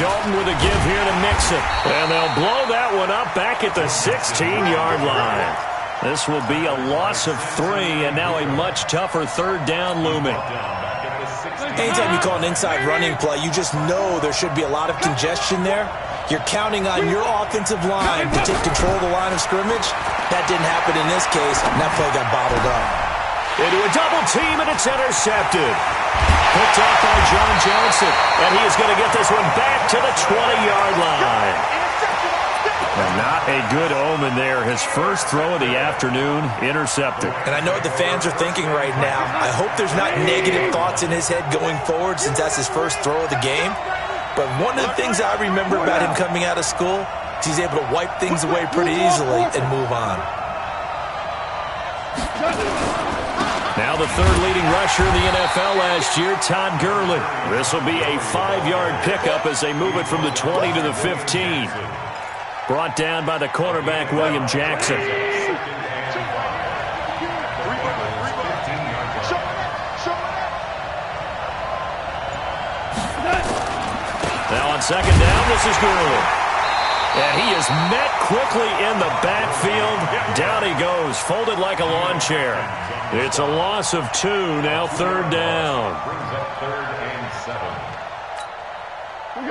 Dalton with a give here to mix it. And they'll blow that one up back at the 16-yard line. This will be a loss of 3, and now a much tougher third down looming. Anytime you call an inside running play, you just know there should be a lot of congestion there. You're counting on your offensive line to take control of the line of scrimmage. That didn't happen in this case, and that play got bottled up. Into a double team, and it's intercepted. Picked up by John Johnson, and he is going to get this one back to the 20-yard line. And not a good omen there. His first throw of the afternoon, intercepted. And I know what the fans are thinking right now. I hope there's not negative thoughts in his head going forward since that's his first throw of the game. But one of the things I remember about him coming out of school is he's able to wipe things away pretty easily and move on. Now the third leading rusher in the NFL last year, Todd Gurley. This will be a 5-yard pickup as they move it from the 20 to the 15. Brought down by the cornerback, William Jackson. Now on second down, this is Gurley. And he is met quickly in the backfield. Down he goes, folded like a lawn chair. It's a loss of 2, now third down.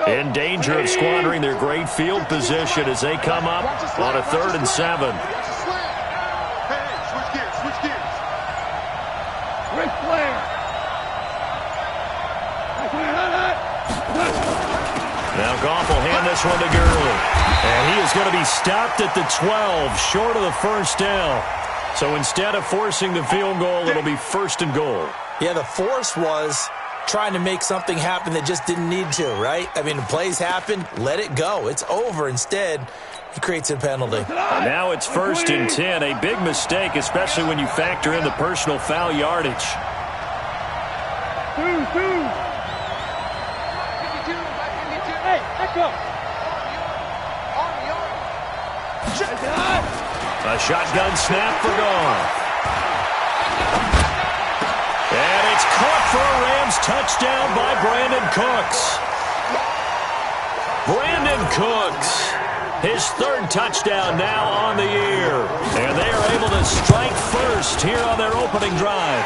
In danger of squandering their great field position as they come up on a 3rd and 7. Now Goff will hand this one to Gurley. And he is going to be stopped at the 12, short of the first down. So instead of forcing the field goal, it'll be 1st and goal. Yeah, the force was trying to make something happen that just didn't need to, right? I mean, the plays happen, let it go. It's over. Instead, he creates a penalty. Now it's 1st and 10, a big mistake, especially when you factor in the personal foul yardage. A shotgun snap for Goff. And it's caught for a Rams touchdown by Brandon Cooks. Brandon Cooks, his 3rd touchdown now on the year. And they are able to strike first here on their opening drive.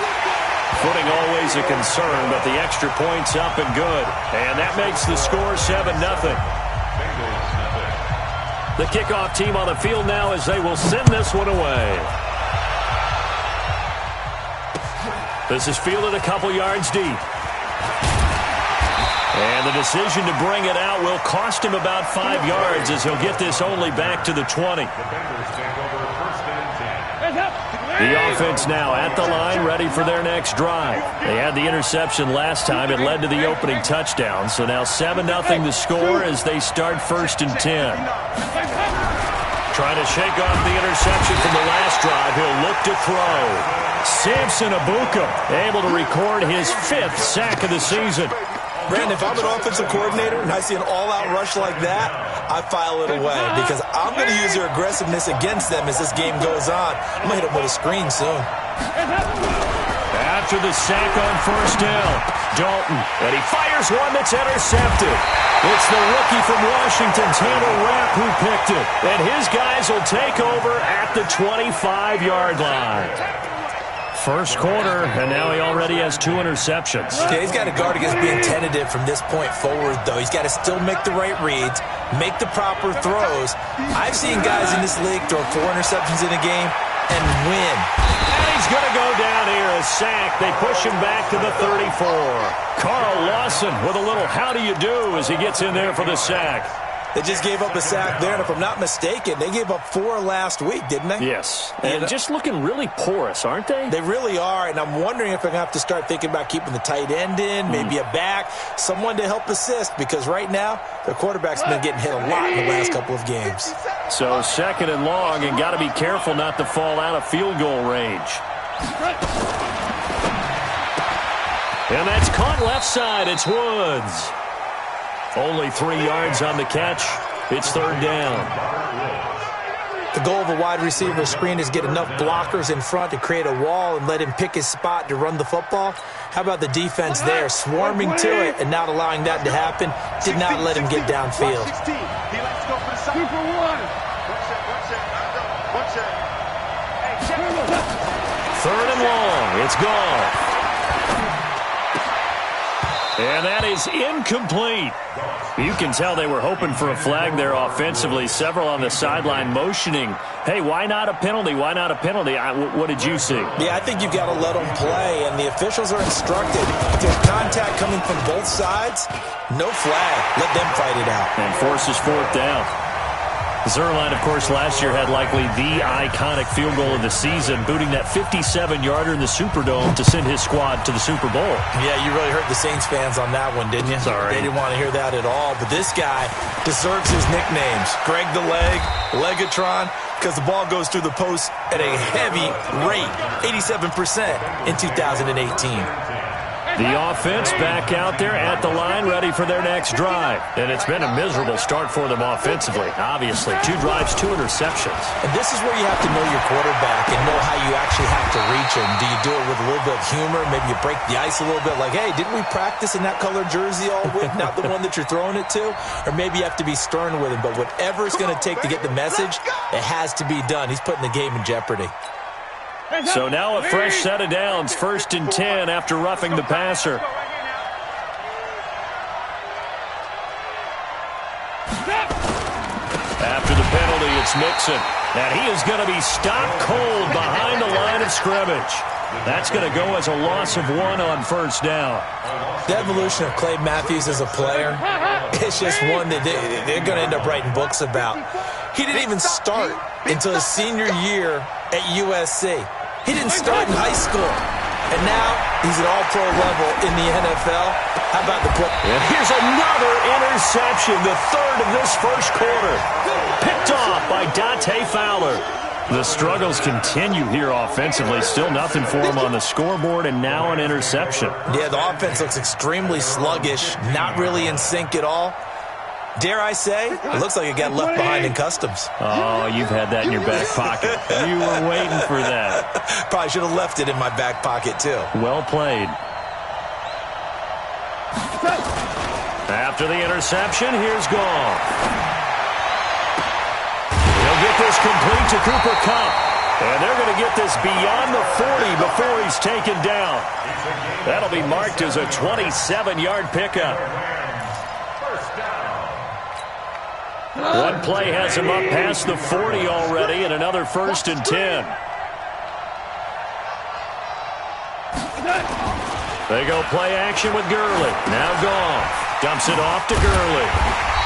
Footing always a concern, but the extra point's up and good. And that makes the score 7-0. The kickoff team on the field now as they will send this one away. This is fielded a couple yards deep. And the decision to bring it out will cost him about 5 yards as he'll get this only back to the 20. The offense now at the line, ready for their next drive. They had the interception last time. It led to the opening touchdown. So now 7-0 the score as they start 1st and 10. Trying to shake off the interception from the last drive. He'll look to throw. Samson Abuka able to record his 5th sack of the season. Brandon, if I'm an offensive coordinator and I see an all-out rush like that, I file it away because I'm going to use their aggressiveness against them as this game goes on. I'm going to hit them with a screen soon. After the sack on 1st down, Dalton, and he fires one that's intercepted. It's the rookie from Washington, Tanner Rapp, who picked it. And his guys will take over at the 25-yard line. First quarter, and now he already has 2 interceptions. Yeah, he's got to guard against being tentative from this point forward, though. He's got to still make the right reads, make the proper throws. I've seen guys in this league throw 4 interceptions in a game and win. And he's going to go down here, a sack. They push him back to the 34. Carl Lawson with a little how do you do as he gets in there for the sack. They just gave up a sack there, and if I'm not mistaken, they gave up 4 last week, didn't they? Yes, and just looking really porous, aren't they? They really are, and I'm wondering if I'm going to have to start thinking about keeping the tight end in, maybe a back, someone to help assist, because right now, their quarterback's been getting hit a lot in the last couple of games. So 2nd and long, and got to be careful not to fall out of field goal range. And that's caught left side. It's Woods. Only 3 yards on the catch. It's 3rd down. The goal of a wide receiver screen is get enough blockers in front to create a wall and let him pick his spot to run the football. How about the defense there, swarming to it and not allowing that to happen? Did not let him get downfield. 2 for 1. 3rd and long. It's gone. And that is incomplete. You can tell they were hoping for a flag there offensively. Several on the sideline motioning, hey, why not a penalty? Why not a penalty? What did you see? Yeah, I think you've got to let them play, and the officials are instructed. If there's contact coming from both sides, no flag. Let them fight it out. And forces 4th down. Zuerlein, of course, last year had likely the iconic field goal of the season, booting that 57-yarder in the Superdome to send his squad to the Super Bowl. Yeah, you really hurt the Saints fans on that one, didn't you? Sorry. They didn't want to hear that at all. But this guy deserves his nicknames. Greg the Leg, Legatron, because the ball goes through the post at a heavy rate, 87% in 2018. The offense back out there at the line, ready for their next drive. And it's been a miserable start for them offensively, obviously. 2 drives, 2 interceptions. And this is where you have to know your quarterback and know how you actually have to reach him. Do you do it with a little bit of humor? Maybe you break the ice a little bit, like, hey, didn't we practice in that color jersey all week? Not the one that you're throwing it to? Or maybe you have to be stern with him. But whatever it's going to take to get the message, it has to be done. He's putting the game in jeopardy. So now a fresh set of downs, 1st and 10 after roughing the passer. After the penalty, it's Mixon. And he is going to be stopped cold behind the line of scrimmage. That's going to go as a loss of 1 on 1st down. The evolution of Clay Matthews as a player, it's just one that they're going to end up writing books about. He didn't even start until his senior year at USC. He didn't start in high school. And now he's at all-pro level in the NFL. How about the play? And here's another interception, the 3rd of this 1st quarter. Picked off by Dante Fowler. The struggles continue here offensively. Still nothing for him on the scoreboard, and now an interception. Yeah, the offense looks extremely sluggish, not really in sync at all. Dare I say, it looks like it got left behind in customs. Oh, you've had that in your back pocket. You were waiting for that. Probably should have left it in my back pocket, too. Well played. After the interception, here's Goff. He'll get this complete to Cooper Kupp. And they're going to get this beyond the 40 before he's taken down. That'll be marked as a 27-yard pickup. One play has him up past the 40 already, and another 1st and 10. They go play action with Gurley. Now Goff dumps it off to Gurley.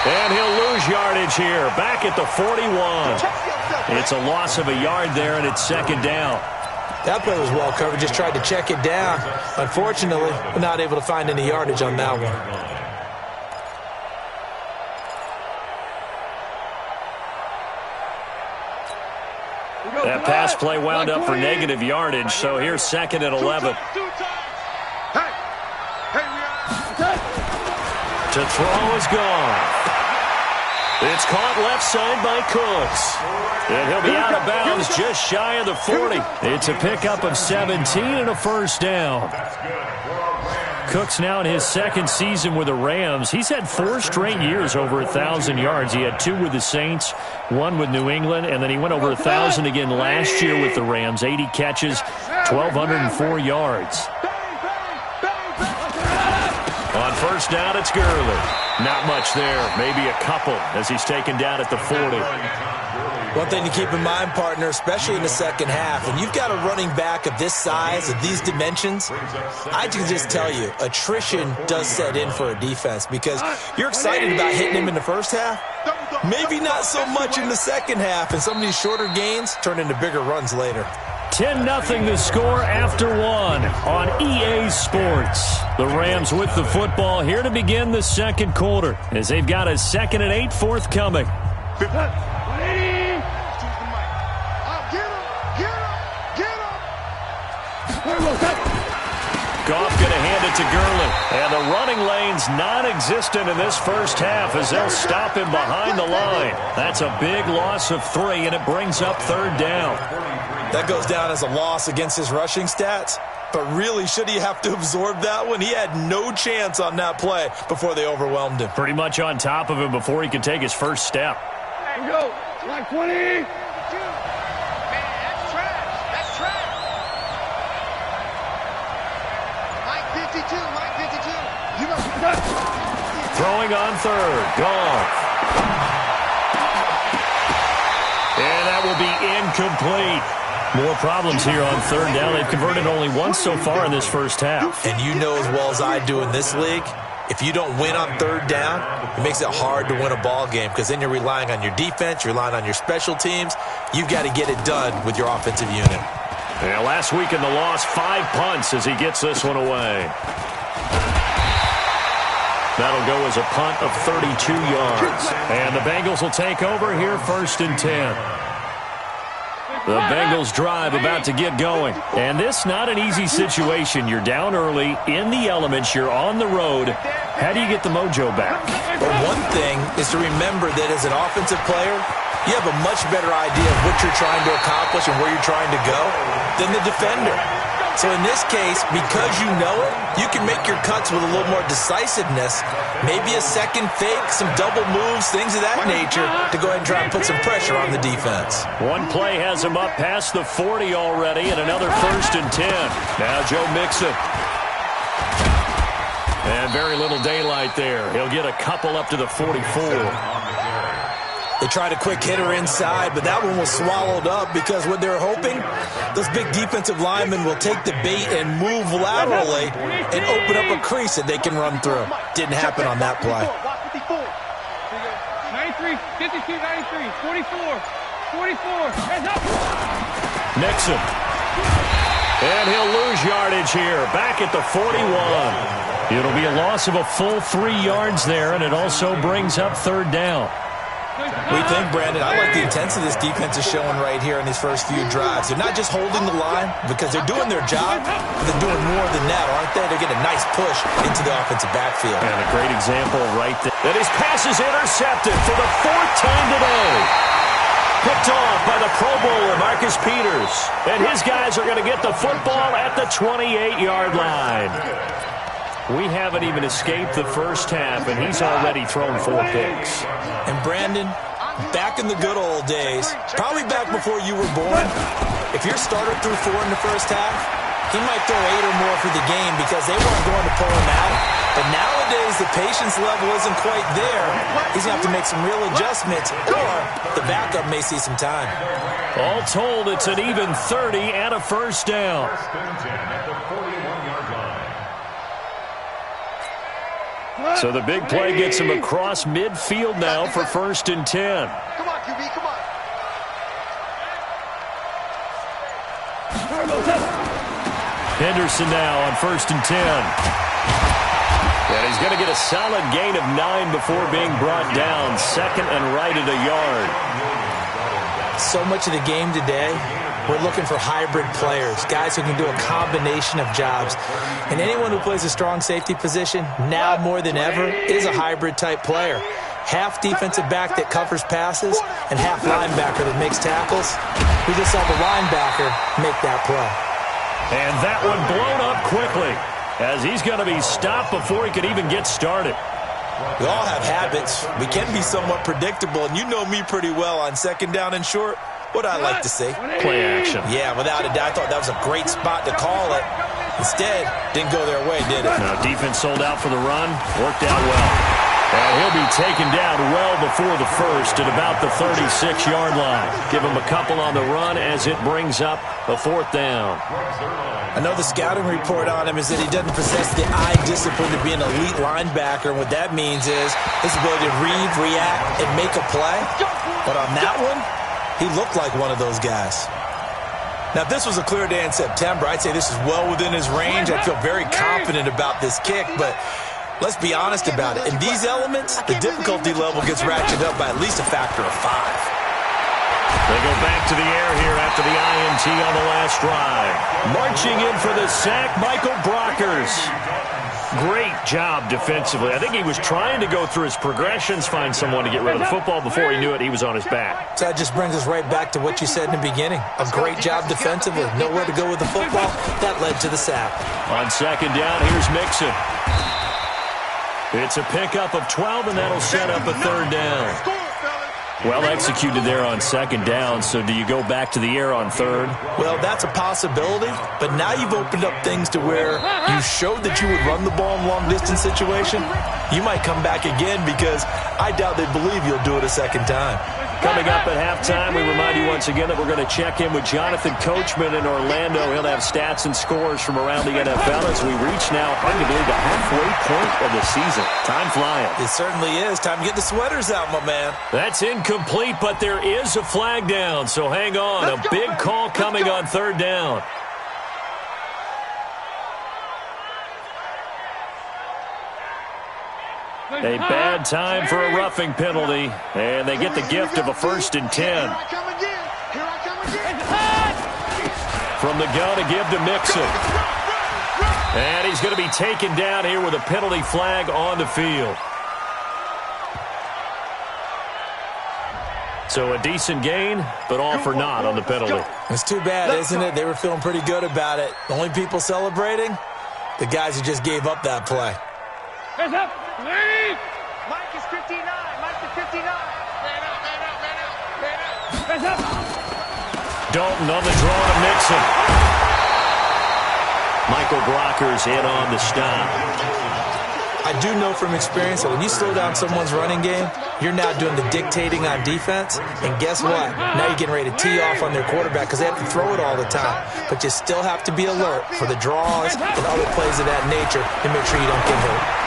And he'll lose yardage here, back at the 41. It's a loss of a yard there, and it's 2nd down. That play was well covered, just tried to check it down. Unfortunately, we're not able to find any yardage on that one. That pass play wound up for negative yardage, so here's 2nd and 11. To throw is gone. It's caught left side by Cooks. And he'll be out of bounds just shy of the 40. It's a pickup of 17 and a 1st down. Cooks now in his 2nd season with the Rams. He's had 4 straight years over 1,000 yards. He had 2 with the Saints, 1 with New England, and then he went over 1,000 again last year with the Rams. 80 catches, 1,204 yards. On 1st down, it's Gurley. Not much there, maybe a couple as he's taken down at the 40. One thing to keep in mind, partner, especially in the 2nd half, when you've got a running back of this size, of these dimensions, I can just tell you, attrition does set in for a defense because you're excited about hitting him in the 1st half. Maybe not so much in the 2nd half, and some of these shorter gains turn into bigger runs later. 10-0 the score after 1 on EA Sports. The Rams with the football here to begin the 2nd quarter as they've got a 2nd and 8 forthcoming. Goff going to hand it to Gurley. And the running lane's non-existent in this 1st half as they'll stop him behind the line. That's a big loss of 3, and it brings up 3rd down. That goes down as a loss against his rushing stats. But really, should he have to absorb that one? He had no chance on that play before they overwhelmed him. Pretty much on top of him before he could take his first step. Here we go. Like 20. Man, that's trash. That's trash. Mike 52. Mike 52. You know, Throwing on third. Gone. And that will be incomplete. More problems here on third down. They've converted only once so far in this first half. And you know as well as I do in this league, if you don't win on third down, it makes it hard to win a ball game because then you're relying on your defense, you're relying on your special teams. You've got to get it done with your offensive unit. Yeah, last week in the loss, 5 punts as he gets this one away. That'll go as a punt of 32 yards. And the Bengals will take over here, 1st and 10. The Bengals drive about to get going. And this not an easy situation. You're down early, in the elements, you're on the road. How do you get the mojo back? But one thing is to remember that as an offensive player, you have a much better idea of what you're trying to accomplish and where you're trying to go than the defender. So in this case, because you know it, you can make your cuts with a little more decisiveness, maybe a second fake, some double moves, things of that nature, to go ahead and try and put some pressure on the defense. One play has him up past the 40 already, and another 1st and 10. Now Joe Mixon. And very little daylight there. He'll get a couple up to the 44. They tried a quick hitter inside, but that one was swallowed up because what they're hoping, those big defensive linemen will take the bait and move laterally and open up a crease that they can run through. Didn't happen on that play. 93, 52, 93, 44, 44. Heads up. Nixon. And he'll lose yardage here, back at the 41. It'll be a loss of a full 3 yards there, and it also brings up third down. We think, Brandon, I like the intensity this defense is showing right here in these first few drives. They're not just holding the line because they're doing their job, but they're doing more than that, aren't they? They're getting a nice push into the offensive backfield. And a great example right there. That his pass is intercepted for the 4th time today. Picked off by the Pro Bowler, Marcus Peters. And his guys are going to get the football at the 28-yard line. We haven't even escaped the first half, and he's already thrown 4 picks. And Brandon, back in the good old days, probably back before you were born, if your starter threw 4 in the first half, he might throw 8 or more for the game because they weren't going to pull him out. But nowadays, the patience level isn't quite there. He's going to have to make some real adjustments, or the backup may see some time. All told, it's an even 30 and a first down. So the big play gets him across midfield now for 1st and 10. Come on, QB, come on. Henderson now on 1st and 10. And he's going to get a solid gain of 9 before being brought down. 2nd and right at a yard. So much of the game today, we're looking for hybrid players, guys who can do a combination of jobs. And anyone who plays a strong safety position, now more than ever, is a hybrid-type player. Half defensive back that covers passes and half linebacker that makes tackles. We just saw the linebacker make that play. And that one blown up quickly as he's going to be stopped before he could even get started. We all have habits. We can be somewhat predictable, and you know me pretty well on 2nd down and short. What I like to see. Play action. Yeah, without a doubt, I thought that was a great spot to call it. Instead, didn't go their way, did it? Now, defense sold out for the run. Worked out well. And he'll be taken down well before the first at about the 36-yard line. Give him a couple on the run as it brings up a 4th down. I know the scouting report on him is that he doesn't possess the eye discipline to be an elite linebacker. And what that means is his ability to read, react, and make a play. But on that one, he looked like one of those guys. Now, if this was a clear day in September, I'd say this is well within his range. I feel very confident about this kick, but let's be honest about it. In these elements, the difficulty level gets ratcheted up by at least a factor of 5. They go back to the air here after the INT on the last drive. Marching in for the sack, Michael Brockers. Great job defensively. I think he was trying to go through his progressions, find someone to get rid of the football. Before he knew it, he was on his back. So that just brings us right back to what you said in the beginning. A great job defensively. Nowhere to go with the football. That led to the sack. On second down, here's Mixon. It's a pickup of 12, and that'll set up a third down. Well executed there on second down, so do you go back to the air on third? Well, that's a possibility, but now you've opened up things to where you showed that you would run the ball in long-distance situation. You might come back again because I doubt they believe you'll do it a second time. Coming up at halftime, we remind you once again that we're going to check in with Jonathan Coachman in Orlando. He'll have stats and scores from around the NFL as we reach now, arguably, the halfway point of the season. Time flying. It certainly is. Time to get the sweaters out, my man. That's incomplete, but there is a flag down, so hang on. A big call coming on third down. A bad time for a roughing penalty, and they get the gift of a 1st and 10. From the gun to give to Mixon. And he's going to be taken down here with a penalty flag on the field. So a decent gain, but all for naught on the penalty. It's too bad, isn't it? They were feeling pretty good about it. The only people celebrating, the guys who just gave up that play. Hands up! Leave! Mike is 59. Mike is 59. Man out, man out, man out, man out. Hands up! Dalton on the draw to Mixon. Michael Brocker's in on the stop. I do know from experience that when you slow down someone's running game, you're now doing the dictating on defense. And guess what? Now you're getting ready to tee off on their quarterback because they have to throw it all the time. But you still have to be alert for the draws and other plays of that nature to make sure you don't get hurt.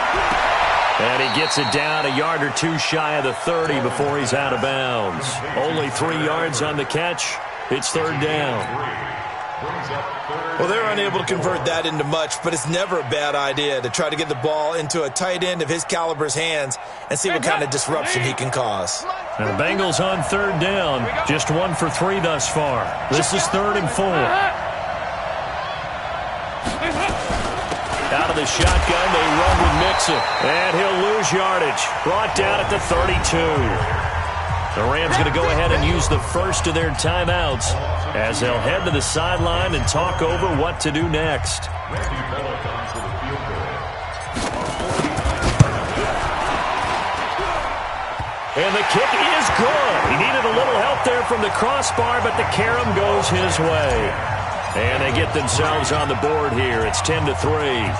And he gets it down a yard or two shy of the 30 before he's out of bounds. Only 3 yards on the catch. It's third down. Well, they're unable to convert that into much, but it's never a bad idea to try to get the ball into a tight end of his caliber's hands and see what kind of disruption he can cause. And the Bengals on third down. Just 1 for 3 thus far. This is 3rd and 4. Out of the shotgun, they run with Mixon. And he'll lose yardage. Brought down at the 32. The Rams going to go ahead and use the first of their timeouts as they'll head to the sideline and talk over what to do next. And the kick is good. He needed a little help there from the crossbar, but the carom goes his way. And they get themselves on the board here. It's 10-3.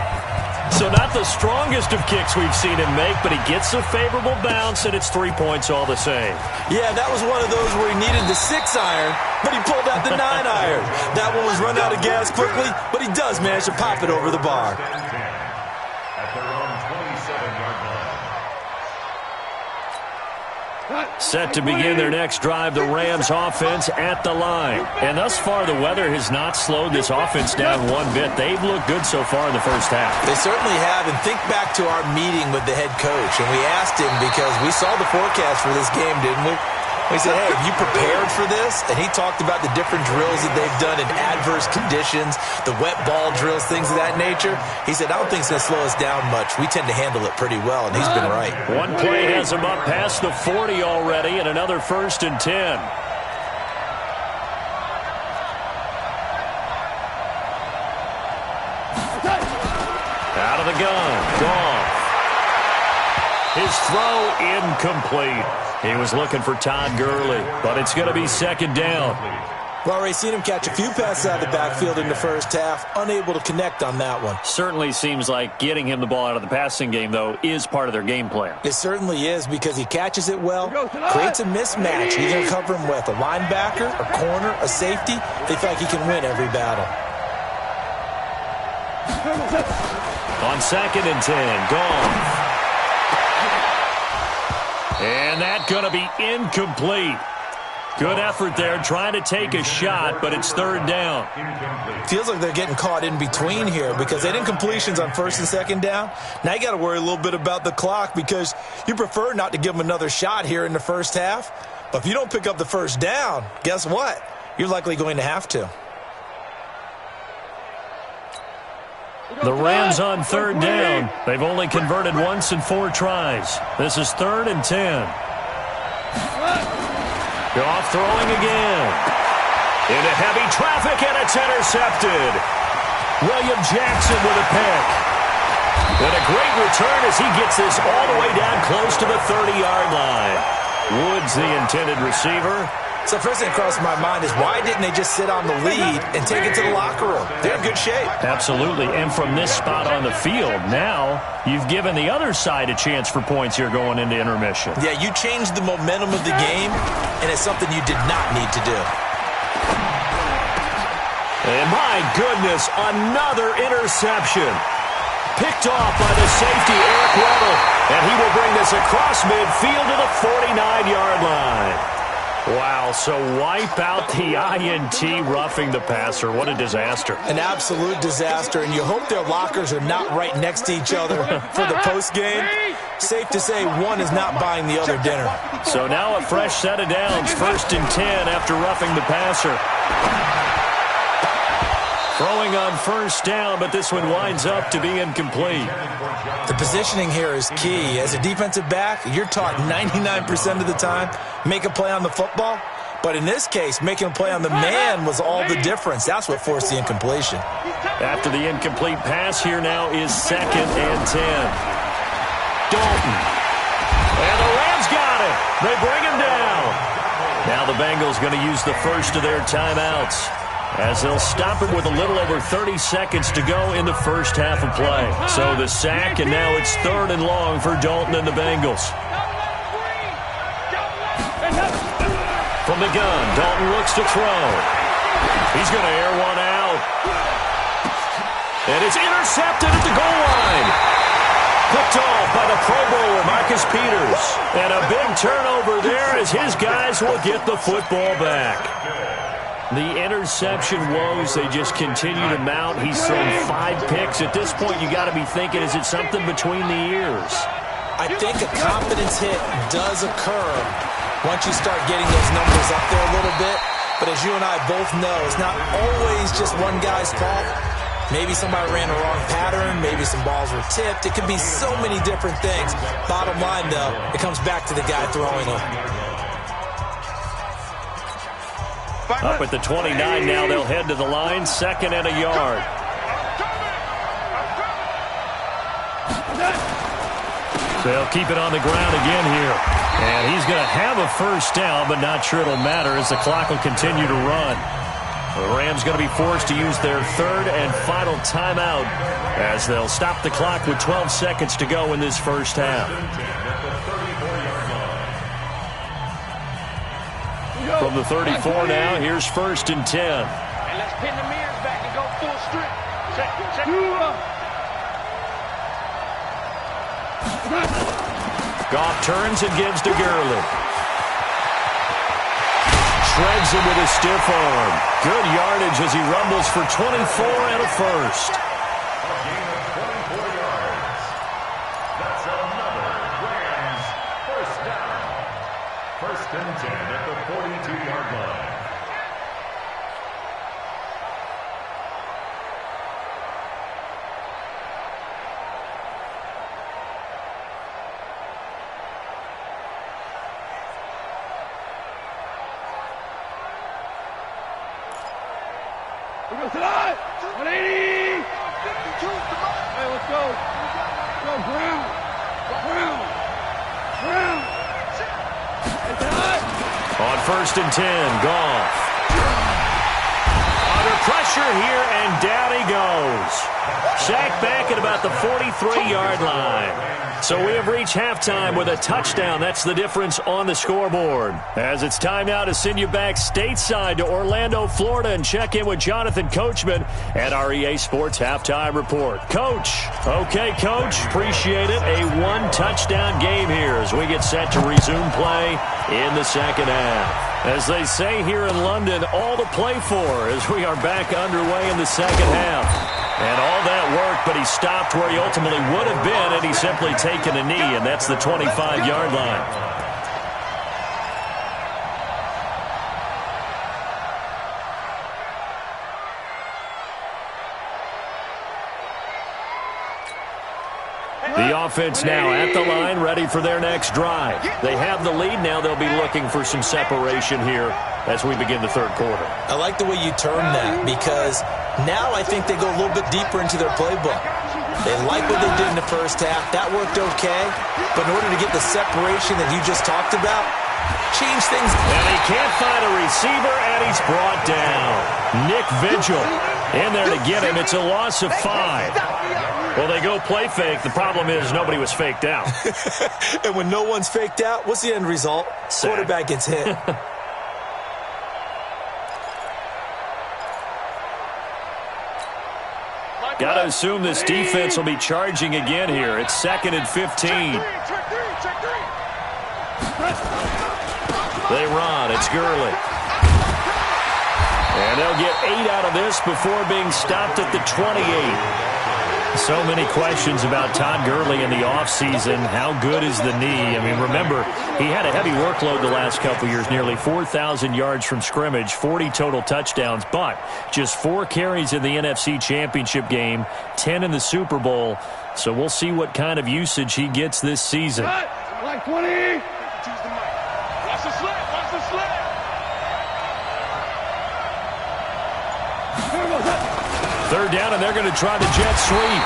So not the strongest of kicks we've seen him make, but he gets a favorable bounce, and it's 3 points all the same. Yeah, that was one of those where he needed the 6-iron, but he pulled out the 9-iron. That one was run out of gas quickly, but he does manage to pop it over the bar. At their own 27-yard line. Set to begin their next drive, the Rams offense at the line. And thus far, the weather has not slowed this offense down one bit. They've looked good so far in the first half. They certainly have, and think back to our meeting with the head coach, and we asked him because we saw the forecast for this game, didn't we? We said, hey, have you prepared for this? And he talked about the different drills that they've done in adverse conditions, the wet ball drills, things of that nature. He said, I don't think it's going to slow us down much. We tend to handle it pretty well, and he's been right. One play has him up past the 40 already, and another 1st and 10. Out of the gun, gone. His throw incomplete. He was looking for Todd Gurley, but it's going to be 2nd down. Well, already seen him catch a few passes out of the backfield in the first half, unable to connect on that one. Certainly seems like getting him the ball out of the passing game, though, is part of their game plan. It certainly is because he catches it well, creates a mismatch. He's going to cover him with a linebacker, a corner, a safety. They feel like he can win every battle. On 2nd and 10, Goff. And that's going to be incomplete. Good effort there, trying to take a shot, but it's 3rd down. Feels like they're getting caught in between here because they did incompletions on 1st and 2nd down. Now you got to worry a little bit about the clock because you prefer not to give them another shot here in the first half. But if you don't pick up the first down, guess what? You're likely going to have to. The Rams on third down. They've only converted once in 4 tries. This is 3rd and 10. Goff throwing again. Into heavy traffic, and it's intercepted. William Jackson with a pick. And a great return as he gets this all the way down close to the 30-yard line. Woods, the intended receiver. So first thing that crossed my mind is why didn't they just sit on the lead and take it to the locker room? They're in good shape. Absolutely. And from this spot on the field, now you've given the other side a chance for points here going into intermission. Yeah, you changed the momentum of the game, and it's something you did not need to do. And my goodness, another interception. Picked off by the safety, Eric Weddle. And he will bring this across midfield to the 49-yard line. Wow, so wipe out the INT roughing the passer. What a disaster. An absolute disaster, and you hope their lockers are not right next to each other for the postgame. Safe to say one is not buying the other dinner. So now a fresh set of downs, 1st and 10 after roughing the passer. Throwing on 1st down, but this one winds up to be incomplete. The positioning here is key. As a defensive back, you're taught 99% of the time, make a play on the football. But in this case, making a play on the man was all the difference. That's what forced the incompletion. After the incomplete pass, here now is 2nd and 10. Dalton. And the Rams got it. They bring him down. Now the Bengals going to use the first of their timeouts, as they'll stop it with a little over 30 seconds to go in the first half of play. So the sack, and now it's 3rd and long for Dalton and the Bengals. From the gun, Dalton looks to throw. He's going to air one out. And it's intercepted at the goal line. Picked off by the Pro Bowler, Marcus Peters. And a big turnover there as his guys will get the football back. The interception woes, they just continue to mount. He's thrown 5 picks. At this point, you got to be thinking, is it something between the ears? I think a confidence hit does occur once you start getting those numbers up there a little bit. But as you and I both know, it's not always just one guy's fault. Maybe somebody ran a wrong pattern. Maybe some balls were tipped. It could be so many different things. Bottom line, though, it comes back to the guy throwing them. Up at the 29 now, they'll head to the line, 2nd and a yard. They'll keep it on the ground again here. And he's going to have a 1st down, but not sure it'll matter as the clock will continue to run. The Rams going to be forced to use their 3rd and final timeout as they'll stop the clock with 12 seconds to go in this first half. From the 34 now, here's 1st and 10. And let's pin the mirrors back and go full strip. Check. Goff turns and gives to Gurley. Shreds him with a stiff arm. Good yardage as he rumbles for 24 and a 1st. A gain of 24 yards. That's another Rams 1st down. 1st and 10 at the 42-yard line. We go tonight. 180. Hey, let's go. Go, Brown. Hey, tonight. On 1st and 10, Goff. Under pressure here, and down he goes. Sacked back at about the 43-yard line. So we have reached halftime with a touchdown. That's the difference on the scoreboard. As it's time now to send you back stateside to Orlando, Florida, and check in with Jonathan Coachman at our EA Sports Halftime Report. Coach. Okay, Coach. Appreciate it. A 1-touchdown game here as we get set to resume play in the second half. As they say here in London, all to play for as we are back underway in the second half. And all that work, but he stopped where he ultimately would have been had he simply taken a knee, and that's the 25-yard line. The offense now at the line, ready for their next drive. They have the lead now. They'll be looking for some separation here as we begin the third quarter. I like the way you term that, because now I think they go a little bit deeper into their playbook. They like what they did in the first half. That worked okay. But in order to get the separation that you just talked about, change things. And he can't find a receiver, and he's brought down. Nick Vigil in there to get him. It's a loss of 5. Well, they go play fake. The problem is nobody was faked out. And when no one's faked out, what's the end result? Sack. Quarterback gets hit. Got to assume this defense will be charging again here. It's 2nd and 15. They run. It's Gurley. And they'll get 8 out of this before being stopped at the 28. So many questions about Todd Gurley in the offseason. How good is the knee? I mean, remember, he had a heavy workload the last couple years, nearly 4,000 yards from scrimmage, 40 total touchdowns, but just 4 carries in the NFC Championship game, 10 in the Super Bowl. So we'll see what kind of usage he gets this season. Like 20. Watch the slip. Watch the slip. Third down, and they're going to try the jet sweep.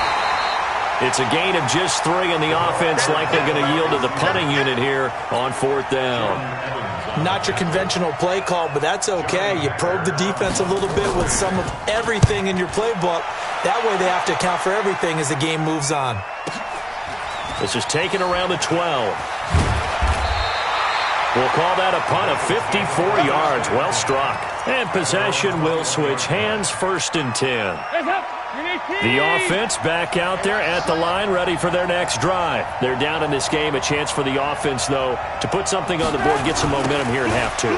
It's a gain of just 3, and the offense likely going to yield to the punting unit here on 4th down. Not your conventional play call, but that's okay. You probe the defense a little bit with some of everything in your playbook. That way they have to account for everything as the game moves on. This is taken around the 12. We'll call that a punt of 54 yards. Well struck. And possession will switch hands, 1st and 10. The offense back out there at the line, ready for their next drive. They're down in this game. A chance for the offense, though, to put something on the board, get some momentum here in half 2.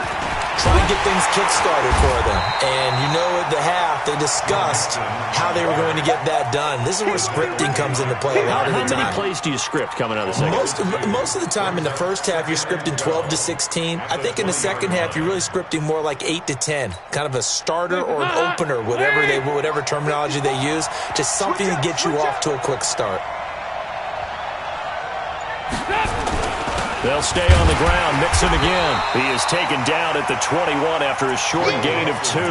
Try and get things kick-started for them. And you know at the half, they discussed how they were going to get that done. This is where scripting comes into play a lot of the time. How many plays do you script coming out of the second? Most of the time in the first half, you're scripting 12 to 16. I think in the second half, you're really scripting more like 8 to 10. Kind of a starter or an opener, whatever terminology they use. Just something to get you off to a quick start. They'll stay on the ground. Mixon again. He is taken down at the 21 after a short gain of 2.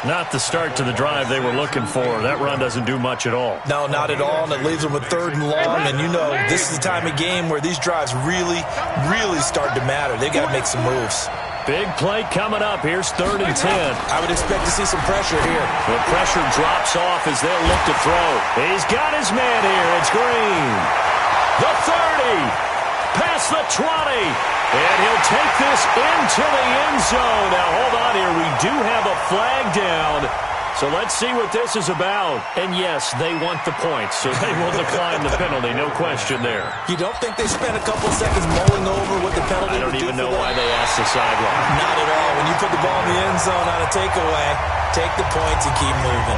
Not the start to the drive they were looking for. That run doesn't do much at all. No, not at all, and it leaves them with 3rd and long. And you know, this is the time of game where these drives really, really start to matter. They've got to make some moves. Big play coming up. Here's 3rd and 10. I would expect to see some pressure here. The pressure drops off as they'll look to throw. He's got his man here. It's Green. The 30. Past the 20. And he'll take this into the end zone. Now, hold on here. We do have a flag down. So let's see what this is about. And yes, they want the points, so they will decline the penalty. No question there. You don't think they spent a couple seconds mulling over what the penalty I don't would do even know for them? why they asked the sideline. Not at all. When you put the ball in the end zone on a takeaway, take the points and keep moving.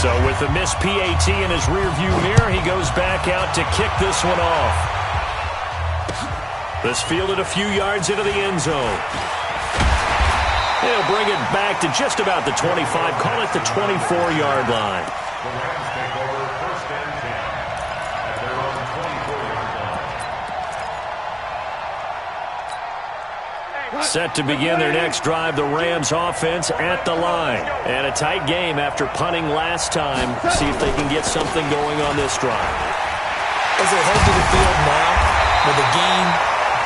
So with the missed PAT in his rearview mirror, he goes back out to kick this one off. This fielded a few yards into the end zone. He'll bring it back to just about the 25. Call it the 24-yard line. The Rams take over 1st and 10 at their own 24-yard line. Set to begin their next drive, the Rams offense at the line. And a tight game after punting last time. See if they can get something going on this drive. As they head to the field now, with the game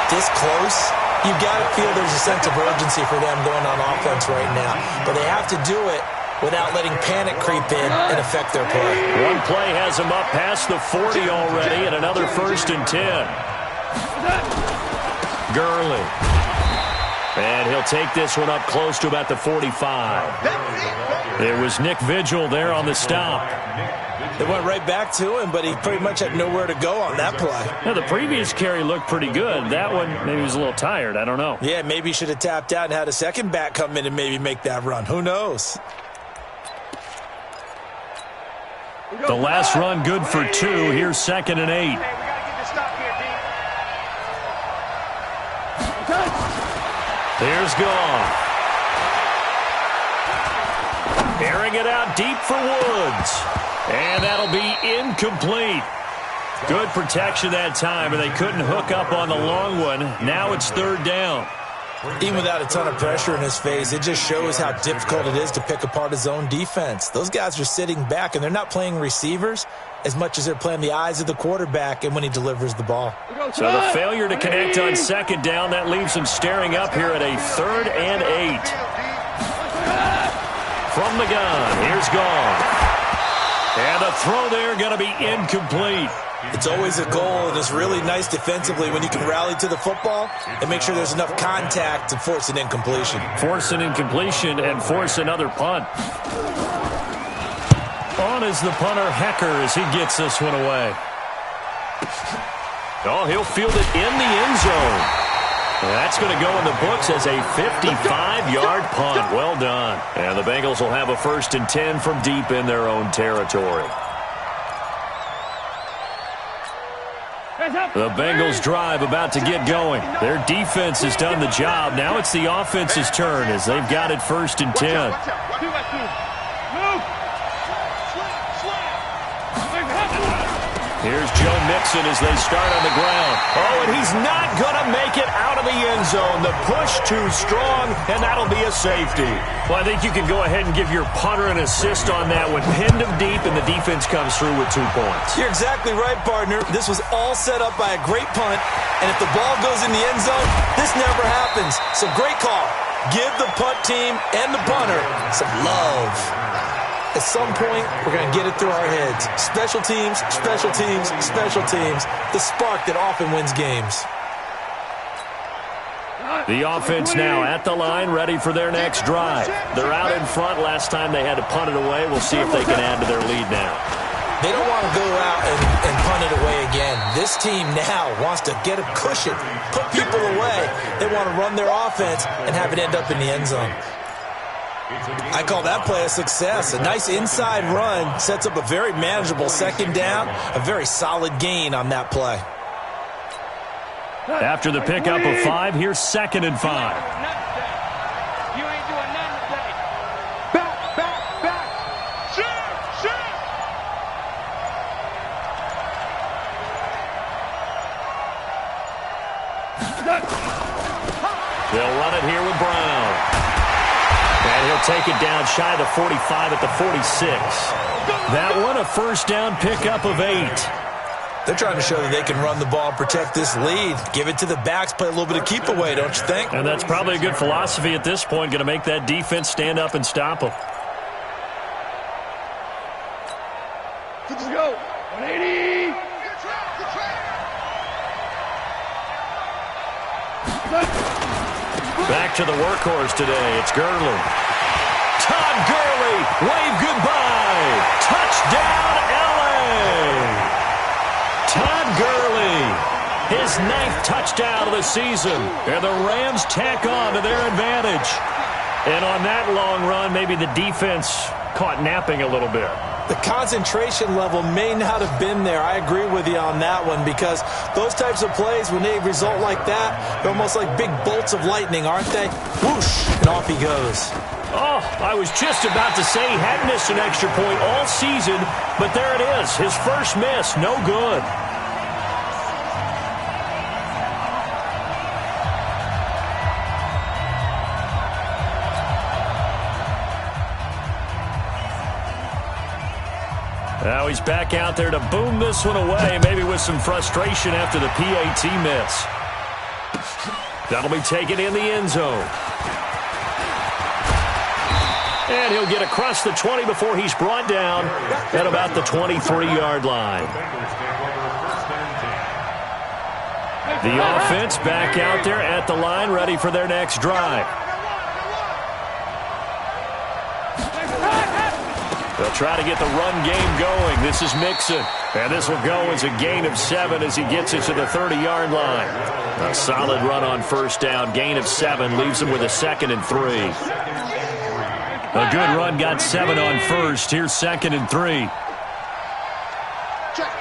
this close, you've got to feel there's a sense of urgency for them going on offense right now. But they have to do it without letting panic creep in and affect their play. One play has them up past the 40 already, and another 1st and 10. Gurley. And he'll take this one up close to about the 45. It was Nick Vigil there on the stop. They went right back to him, but he pretty much had nowhere to go on that play. Now, the previous carry looked pretty good. That one, maybe he was a little tired. I don't know. Yeah, maybe he should have tapped out and had a second back come in and maybe make that run. Who knows? The last run good for 2. Here's 2nd and 8. We got to get the stop here, D. Here's Goff. Airing it out deep for Woods. And that'll be incomplete. Good protection that time, and they couldn't hook up on the long one. Now it's third down. Even without a ton of pressure in his face, it just shows how difficult it is to pick apart his own defense. Those guys are sitting back, and they're not playing receivers as much as they're playing the eyes of the quarterback and when he delivers the ball. So the failure to connect on second down, that leaves him staring up here at a 3rd and 8. From the gun, here's Gone. And the throw there going to be incomplete. It's always a goal, and it's really nice defensively when you can rally to the football and make sure there's enough contact to force an incompletion. Force an incompletion and force another punt. On is the punter, Hecker, as he gets this one away. Oh, he'll field it in the end zone. That's going to go in the books as a 55-yard punt. Well done. And the Bengals will have a 1st and 10 from deep in their own territory. The Bengals drive about to get going. Their defense has done the job. Now it's the offense's turn as they've got it 1st and 10. Here's Joe Mixon as they start on the ground. Oh, and he's not going to make it out of the end zone. The push too strong, and that'll be a safety. Well, I think you can go ahead and give your punter an assist on that one. Pinned him deep, and the defense comes through with 2 points. You're exactly right, partner. This was all set up by a great punt, and if the ball goes in the end zone, this never happens. So great call. Give the punt team and the punter some love. At some point, we're going to get it through our heads. Special teams, special teams, special teams. The spark that often wins games. The offense now at the line, ready for their next drive. They're out in front. Last time they had to punt it away. We'll see if they can add to their lead now. They don't want to go out and punt it away again. This team now wants to get a cushion, put people away. They want to run their offense and have it end up in the end zone. I call that play a success. A nice inside run sets up a very manageable 2nd down, a very solid gain on that play. After the pickup of 5, here's 2nd and 5. You ain't doing nothing today. Back. Shoot. They'll run it here with Brown. And he'll take it down shy of the 45 at the 46. That one, a 1st down pickup of 8. They're trying to show that they can run the ball and protect this lead. Give it to the backs, play a little bit of keep away, don't you think? And that's probably a good philosophy at this point, going to make that defense stand up and stop them. Let's go. 180. Back to the workhorse today. It's Gurley. Todd Gurley, wave goodbye. Touchdown, L.A. Todd Gurley, his 9th touchdown of the season. And the Rams tack on to their advantage. And on that long run, maybe the defense caught napping a little bit. The concentration level may not have been there. I agree with you on that one because those types of plays, when they result like that, they're almost like big bolts of lightning, aren't they? Whoosh, and off he goes. Oh, I was just about to say he hadn't missed an extra point all season, but there it is. His first miss, no good. Now he's back out there to boom this one away, maybe with some frustration after the PAT miss. That'll be taken in the end zone. And he'll get across the 20 before he's brought down at about the 23-yard line. The offense back out there at the line, ready for their next drive. They'll try to get the run game going. This is Mixon. And this will go as a gain of 7 as he gets it to the 30-yard line. A solid run on 1st down. Gain of 7 leaves him with a 2nd and 3. A good run got 7 on 1st. Here's 2nd and 3. Check.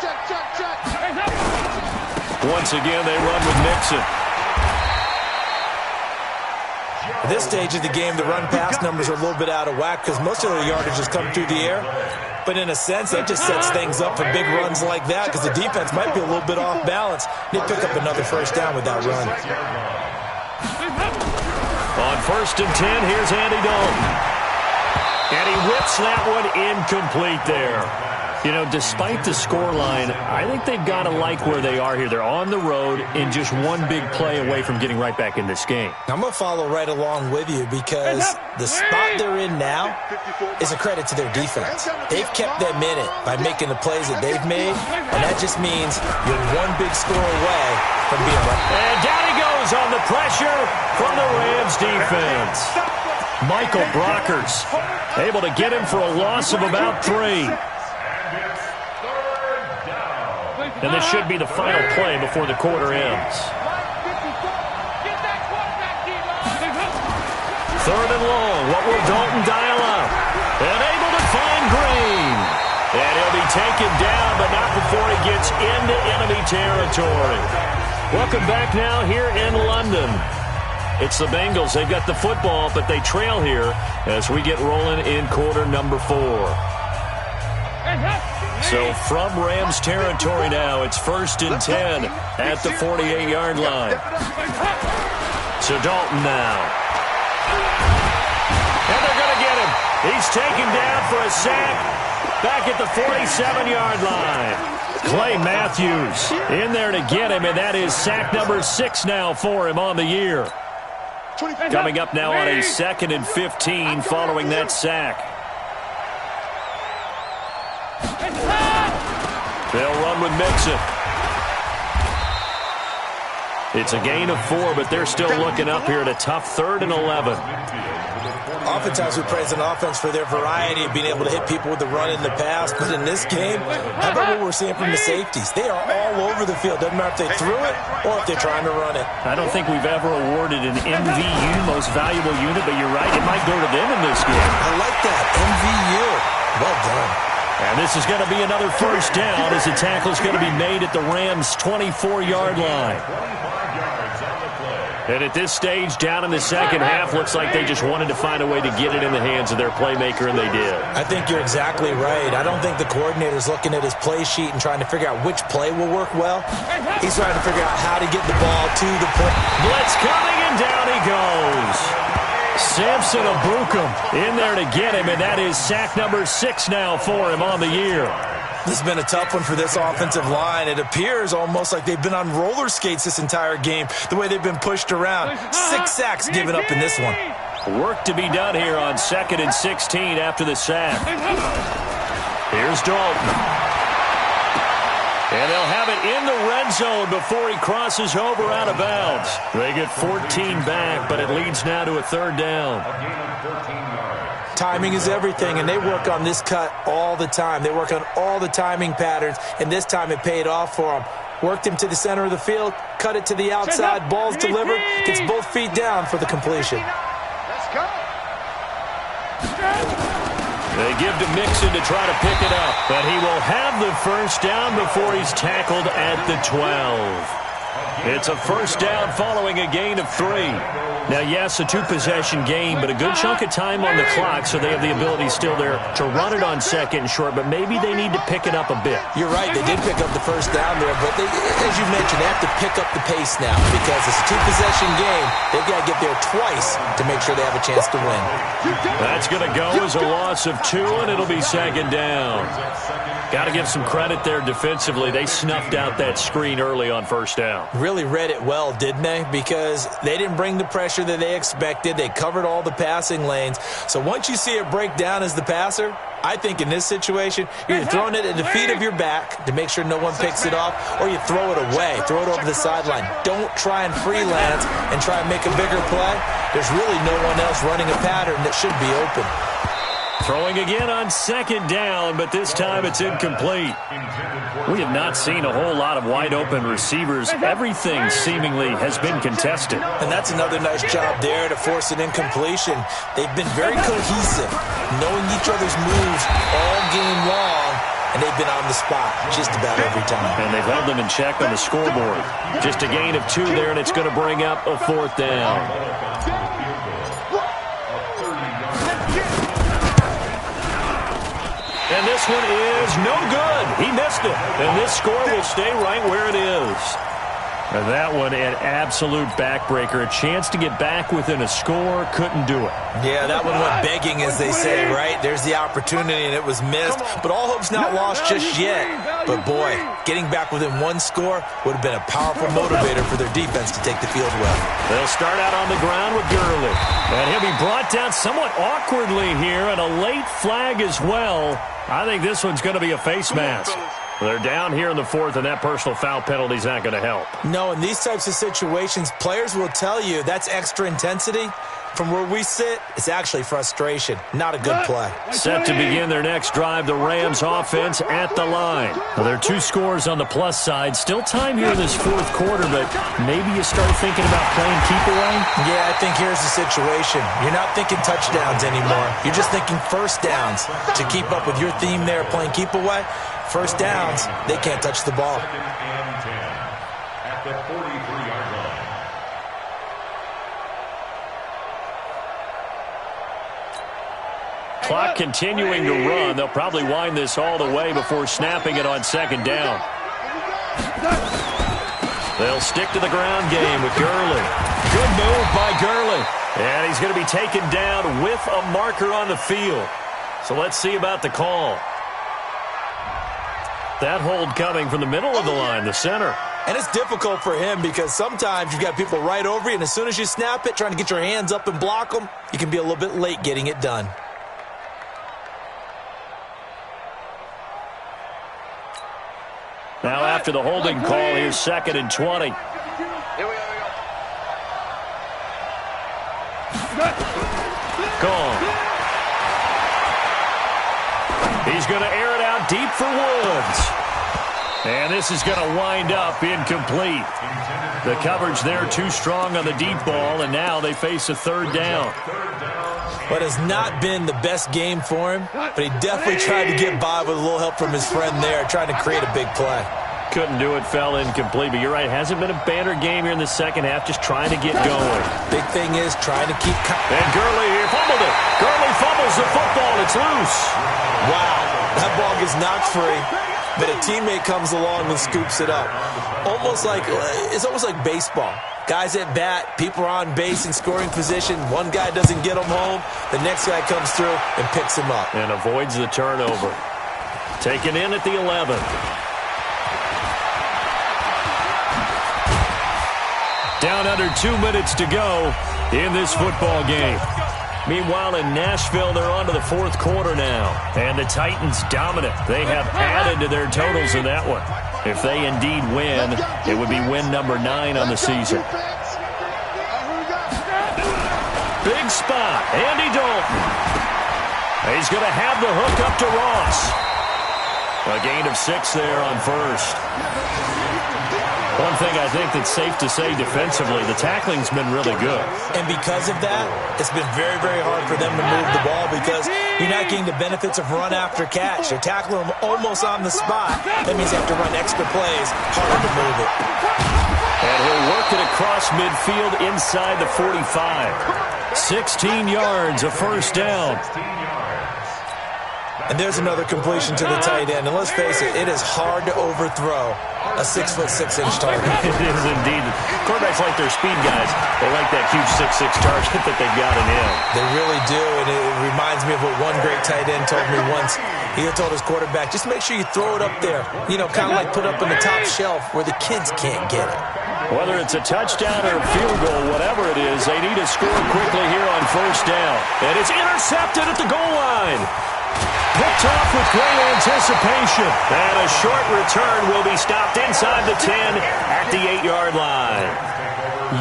Once again, they run with Mixon. At this stage of the game, the run-pass numbers are a little bit out of whack because most of their yardage has come through the air. But in a sense, that just sets things up for big runs like that because the defense might be a little bit off balance. They pick up another first down with that run. On 1st and 10, here's Andy Dalton. And he whips that one incomplete there. You know, despite the scoreline, I think they've got to like where they are here. They're on the road and just one big play away from getting right back in this game. I'm going to follow right along with you because the spot they're in now is a credit to their defense. They've kept them in it by making the plays that they've made, and that just means you're one big score away from being right. And down he goes on the pressure from the Rams defense. Michael Brockers able to get him for a loss of about 3. And this should be the final play before the quarter ends. 3rd and long. What will Dalton dial up? And able to find Green. And he'll be taken down, but not before he gets into enemy territory. Welcome back now here in London. It's the Bengals. They've got the football, but they trail here as we get rolling in quarter number 4. So from Rams territory now, it's 1st and 10 at the 48-yard line. So Dalton now. And they're going to get him. He's taken down for a sack back at the 47-yard line. Clay Matthews in there to get him, and that is sack number 6 now for him on the year. Coming up now on a 2nd and 15 following that sack. They'll run with Mixon. It's a gain of 4, but they're still looking up here at a tough 3rd and 11. Oftentimes we praise an offense for their variety of being able to hit people with the run in the pass, but in this game, how about what we're seeing from the safeties? They are all over the field. Doesn't matter if they threw it or if they're trying to run it. I don't think we've ever awarded an MVU, most valuable unit, but you're right, it might go to them in this game. I like that, MVU. Well done. And this is going to be another first down as the tackle's going to be made at the Rams' 24-yard line. And at this stage, down in the second half, looks like they just wanted to find a way to get it in the hands of their playmaker, and they did. I think you're exactly right. I don't think the coordinator's looking at his play sheet and trying to figure out which play will work well. He's trying to figure out how to get the ball to the play. Blitz coming, and down he goes. Samson Abukum in there to get him, and that is sack number 6 now for him on the year. This has been a tough one for this offensive line. It appears almost like they've been on roller skates this entire game, the way they've been pushed around. 6 sacks given up in this one. Work to be done here on 2nd and 16 after the sack. Here's Dalton. And they'll have it in the red zone before he crosses over out of bounds. They get 14 back, but it leads now to a 3rd down. Timing is everything, and they work on this cut all the time. They work on all the timing patterns, and this time it paid off for them. Worked him to the center of the field, cut it to the outside, ball's delivered, gets both feet down for the completion. Let's go. They give to Mixon to try to pick it up, but he will have the first down before he's tackled at the 12. It's a first down following a gain of 3. Now, yes, a 2-possession game, but a good chunk of time on the clock, so they have the ability still there to run it on 2nd and short, but maybe they need to pick it up a bit. You're right, they did pick up the first down there, but they, as you mentioned, they have to pick up the pace now because it's a 2-possession game. They've got to get there twice to make sure they have a chance to win. That's going to go as a loss of 2, and it'll be 2nd down. Got to give some credit there defensively. They snuffed out that screen early on first down. Really read it well, didn't they? Because they didn't bring the pressure that they expected. They covered all the passing lanes. So once you see it break down as the passer, I think in this situation, you're either throwing it at the feet of your back to make sure no one picks it off, or you throw it away, throw it over the sideline. Don't try and freelance and try and make a bigger play. There's really no one else running a pattern that should be open. Throwing again on 2nd down, but this time it's incomplete. We have not seen a whole lot of wide-open receivers. Everything seemingly has been contested. And that's another nice job there to force an incompletion. They've been very cohesive, knowing each other's moves all game long, and they've been on the spot just about every time. And they've held them in check on the scoreboard. Just a gain of 2 there, and it's going to bring up a 4th down. And And this one is no good. He missed it. And this score will stay right where it is. And that one, an absolute backbreaker. A chance to get back within a score, couldn't do it. Yeah, that one went begging, as they say, right? There's the opportunity, and it was missed. But all hope's not lost just yet. But, boy, getting back within one score would have been a powerful motivator for their defense to take the field well. They'll start out on the ground with Gurley. And he'll be brought down somewhat awkwardly here, and a late flag as well. I think this one's going to be a face mask. They're down here in the fourth, and that personal foul penalty is not going to help. No, in these types of situations, players will tell you that's extra intensity. From where we sit, it's actually frustration. Not a good play. Set to begin their next drive, the Rams offense at the line. Well, there are 2 scores on the plus side. Still time here in this fourth quarter, but maybe you start thinking about playing keep away? Yeah, I think here's the situation. You're not thinking touchdowns anymore. You're just thinking first downs. To keep up with your theme there, playing keep away, first downs, they can't touch the ball. Second and 10 at the 43-yard line. Clock continuing to run. They'll probably wind this all the way before snapping it on second down. They'll stick to the ground game with Gurley. Good move by Gurley. And he's going to be taken down with a marker on the field. So let's see about the call. That hold coming from the middle of the line, the center. And it's difficult for him because sometimes you've got people right over you, and as soon as you snap it, trying to get your hands up and block them, you can be a little bit late getting it done. Now after the holding call, here's 2nd and 20. Here we go. Gone. He's going to air it out deep for Woods. And this is going to wind up incomplete. The coverage there too strong on the deep ball, and now they face a third down. What has not been the best game for him, but he definitely tried to get by with a little help from his friend there, trying to create a big play. Couldn't do it, fell incomplete. But you're right, hasn't been a banner game here in the second half, just trying to get going. Big thing is trying to keep... And Gurley here fumbled it. Gurley fumbles the football. It's loose. Wow, that ball gets knocked free, but a teammate comes along and scoops it up. It's almost like baseball. Guys at bat, people are on base in scoring position. One guy doesn't get him home. The next guy comes through and picks him up. And avoids the turnover. Taken in at the 11. Down under 2 minutes to go in this football game. Meanwhile, in Nashville, they're on to the fourth quarter now. And the Titans dominant. They have added to their totals in that one. If they indeed win, it would be win number 9 on the season. Big spot, Andy Dalton. He's going to have the hook up to Ross. A gain of 6 there on first. One thing I think that's safe to say defensively, the tackling's been really good. And because of that, it's been very, very hard for them to move the ball because you're not getting the benefits of run after catch. You're tackling them almost on the spot. That means you have to run extra plays, harder to move it. And he'll work it across midfield inside the 45. 16 yards, a first down. And there's another completion to the tight end. And let's face it, it is hard to overthrow a 6'6" target. It is indeed. Quarterbacks like their speed guys. They like that huge 6'6" target that they've got in him. They really do, and it reminds me of what one great tight end told me once. He had told his quarterback, just make sure you throw it up there. You know, kind of like put up on the top shelf where the kids can't get it. Whether it's a touchdown or a field goal, whatever it is, they need to score quickly here on first down. And it's intercepted at the goal line. Picked off with great anticipation. And a short return will be stopped inside the 10 at the 8-yard line.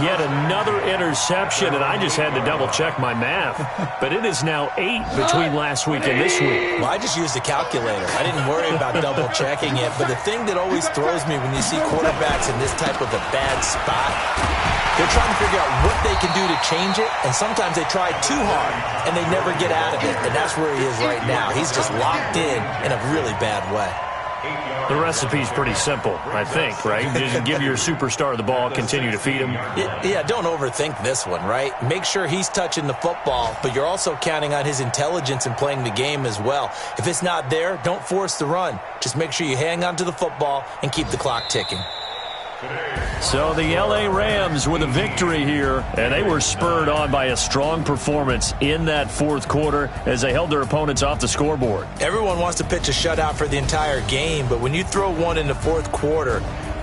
Yet another interception, and I just had to double-check my math. But it is now 8 between last week and this week. Well, I just used a calculator. I didn't worry about double-checking it. But the thing that always throws me when you see quarterbacks in this type of a bad spot, they're trying to figure out what they can do to change it, and sometimes they try too hard, and they never get out of it. And that's where he is right now. He's just locked in a really bad way. The recipe's pretty simple, I think, right? Just give your superstar the ball, continue to feed him. Yeah, don't overthink this one, right? Make sure he's touching the football, but you're also counting on his intelligence in playing the game as well. If it's not there, don't force the run. Just make sure you hang on to the football and keep the clock ticking. So the L.A. Rams with a victory here, and they were spurred on by a strong performance in that fourth quarter as they held their opponents off the scoreboard. Everyone wants to pitch a shutout for the entire game, but when you throw one in the fourth quarter,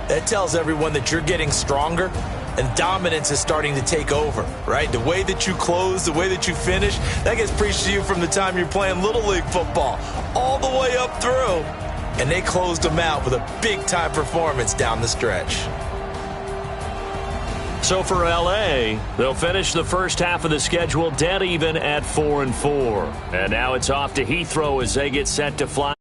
that tells everyone that you're getting stronger and dominance is starting to take over, right? The way that you close, the way that you finish, that gets preached to you from the time you're playing Little League football all the way up through. And they closed them out with a big-time performance down the stretch. So for L.A., they'll finish the first half of the schedule dead even at 4-4. And now it's off to Heathrow as they get set to fly.